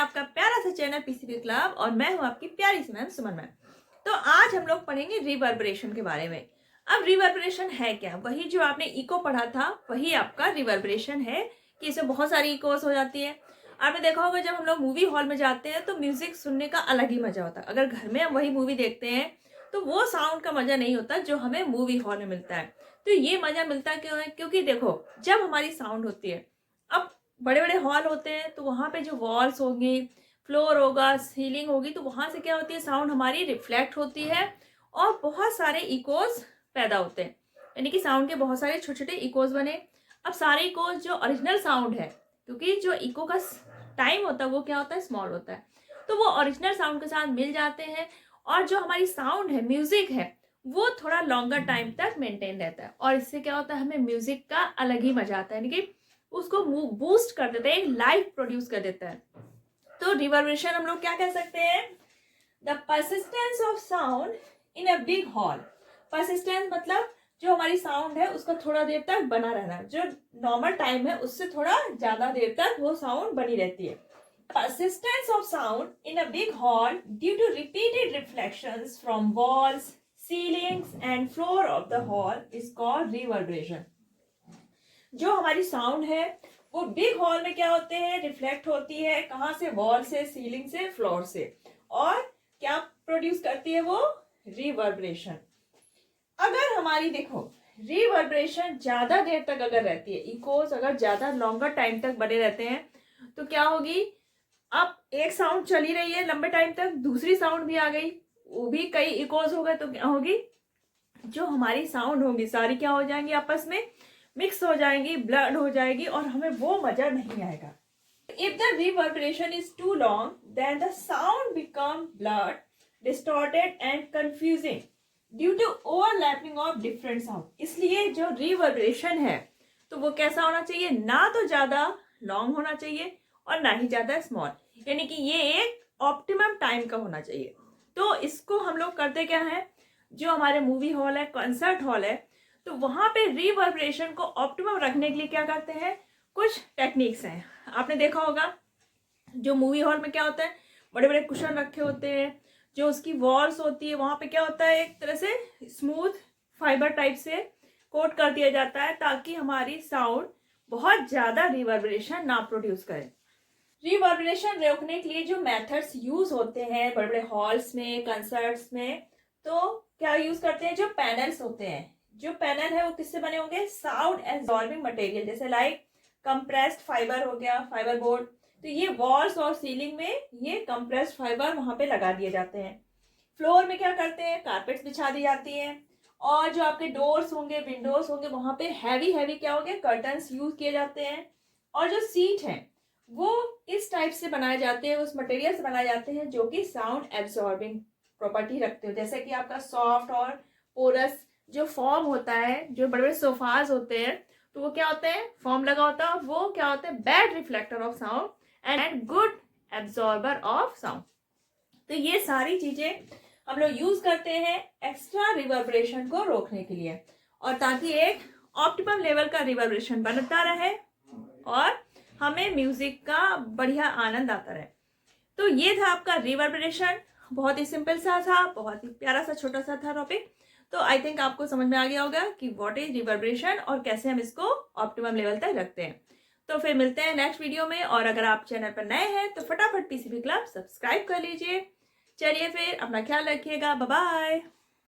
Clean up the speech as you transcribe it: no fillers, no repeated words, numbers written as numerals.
आपका प्यारा सा चैनल पीसीबी क्लब और मैं हूं आपकी प्यारी सी मैम सुमन मैम। तो आज हम लोग पढ़ेंगे रिवर्बरेशन के बारे में। अब रिवर्बरेशन है क्या? वही जो आपने इको पढ़ा था वही आपका रिवर्बरेशन है कि इसमें बहुत सारी इकोस हो जाती है। आपने देखा होगा जब हम लोग मूवी हॉल में जाते हैं तो म्यूजिक सुनने का अलग ही मजा होता है। अगर घर में हम वही मूवी देखते हैं तो वो साउंड का मजा नहीं होता जो हमें मूवी हॉल में मिलता है। तो ये मजा मिलता क्यों है? क्योंकि देखो, जब हमारी साउंड होती है, अब बड़े बड़े हॉल होते हैं तो वहाँ पे जो वॉल्स होंगी, फ्लोर होगा, सीलिंग होगी, तो वहाँ से क्या होती है, साउंड हमारी रिफ्लेक्ट होती है और बहुत सारे इकोज पैदा होते हैं। यानी कि साउंड के बहुत सारे छोटे छोटे इकोज बने। अब सारे इकोज जो ओरिजिनल साउंड है, क्योंकि जो इको का टाइम होता है वो क्या होता है, स्मॉल होता है, तो वो ओरिजिनल साउंड के साथ मिल जाते हैं और जो हमारी साउंड है, म्यूजिक है, वो थोड़ा लॉन्गर टाइम तक मेंटेन रहता है। और इससे क्या होता है, हमें म्यूजिक का अलग ही मजा आता है, यानी कि उसको बूस्ट कर देता है, एक लाइफ प्रोड्यूस कर देता है। तो रिवर्बरेशन हम लोग क्या कह सकते हैं? The persistence of sound in a big hall. Persistence मतलब जो हमारी साउंड है उसका थोड़ा देर तक बना रहना, जो नॉर्मल टाइम है उससे थोड़ा ज्यादा देर तक वो साउंड बनी रहती है। Persistence of sound in a big hall due to repeated reflections from walls, ceilings and floor of the hall is called reverberation. जो हमारी साउंड है वो बिग हॉल में क्या होते हैं, रिफ्लेक्ट होती है। कहाँ से? वॉल से, सीलिंग से, फ्लोर से। और क्या प्रोड्यूस करती है वो? रिवर्बरेशन। अगर हमारी देखो रिवर्बरेशन ज्यादा देर तक अगर रहती है, इकोस अगर ज्यादा लॉन्गर टाइम तक बने रहते हैं, तो क्या होगी, अब एक साउंड चली रही है लंबे टाइम तक, दूसरी साउंड भी आ गई, वो भी कई इकोज हो गए, तो क्या होगी, जो हमारी साउंड होंगी सारी क्या हो जाएंगी, आपस में मिक्स हो जाएंगी, ब्लड हो जाएगी और हमें वो मजा नहीं आएगा। If the reverberation is too long then the sound become blurred, distorted and confusing due to overlapping of different sound. इसलिए जो रिवर्बरेशन है तो वो कैसा होना चाहिए, ना तो ज्यादा लॉन्ग होना चाहिए और ना ही ज्यादा स्मॉल, यानी कि ये एक ऑप्टिमम टाइम का होना चाहिए। तो इसको हम लोग करते क्या है, जो हमारे मूवी हॉल है, कंसर्ट हॉल है, तो वहां पे रिवर्बरेशन को ऑप्टिमम रखने के लिए क्या करते हैं, कुछ टेक्निक्स हैं। आपने देखा होगा जो मूवी हॉल में क्या होता है, बड़े बड़े कुशन रखे होते हैं, जो उसकी वॉल्स होती है वहां पे क्या होता है, एक तरह से स्मूथ फाइबर टाइप से कोट कर दिया जाता है ताकि हमारी साउंड बहुत ज्यादा रिवर्बरेशन ना प्रोड्यूस करे। रिवर्बरेशन रोकने के लिए जो मेथड्स यूज होते हैं बड़े बड़े हॉल्स में, कंसर्ट्स में, तो क्या यूज करते हैं, जो पैनल्स होते हैं, जो पैनल है वो किससे बने होंगे, साउंड एब्जॉर्बिंग मटेरियल, जैसे लाइक कंप्रेस्ड फाइबर हो गया, फाइबर बोर्ड। तो ये वॉल्स और सीलिंग में ये कंप्रेस्ड फाइबर वहां पे लगा दिए जाते हैं। फ्लोर में क्या करते हैं, कारपेट्स बिछा दी जाती है। और जो आपके डोर्स होंगे, विंडोज होंगे, वहां पे हैवी हैवी क्या होंगे, कर्टन्स यूज किए जाते हैं। और जो सीट है वो इस टाइप से बनाए जाते हैं, उस मटेरियल से बनाए जाते हैं जो कि साउंड एब्जॉर्बिंग प्रॉपर्टी रखते हो, जैसे कि आपका सॉफ्ट और पोरस जो फॉर्म होता है, जो बड़े बड़े सोफाज होते हैं, तो वो क्या होते हैं, फॉर्म लगा होता है और वो क्या होते हैं, bad reflector of sound and good absorber of sound. तो ये सारी चीजें हम लोग यूज करते हैं एक्स्ट्रा रिवर्बरेशन को रोकने के लिए, और ताकि एक ऑप्टिमम लेवल का रिवर्बरेशन बनता रहे और हमें म्यूजिक का बढ़िया आनंद आता रहे। तो ये था आपका रिवर्बरेशन। बहुत ही सिंपल सा था, बहुत ही प्यारा सा छोटा सा था टॉपिक। तो आई थिंक आपको समझ में आ गया होगा कि व्हाट इज रिवर्बरेशन और कैसे हम इसको ऑप्टिमम लेवल तक रखते हैं। तो फिर मिलते हैं नेक्स्ट वीडियो में, और अगर आप चैनल पर नए हैं तो फटाफट पीसीबी क्लब सब्सक्राइब कर लीजिए। चलिए फिर अपना ख्याल रखिएगा, बाय बाय।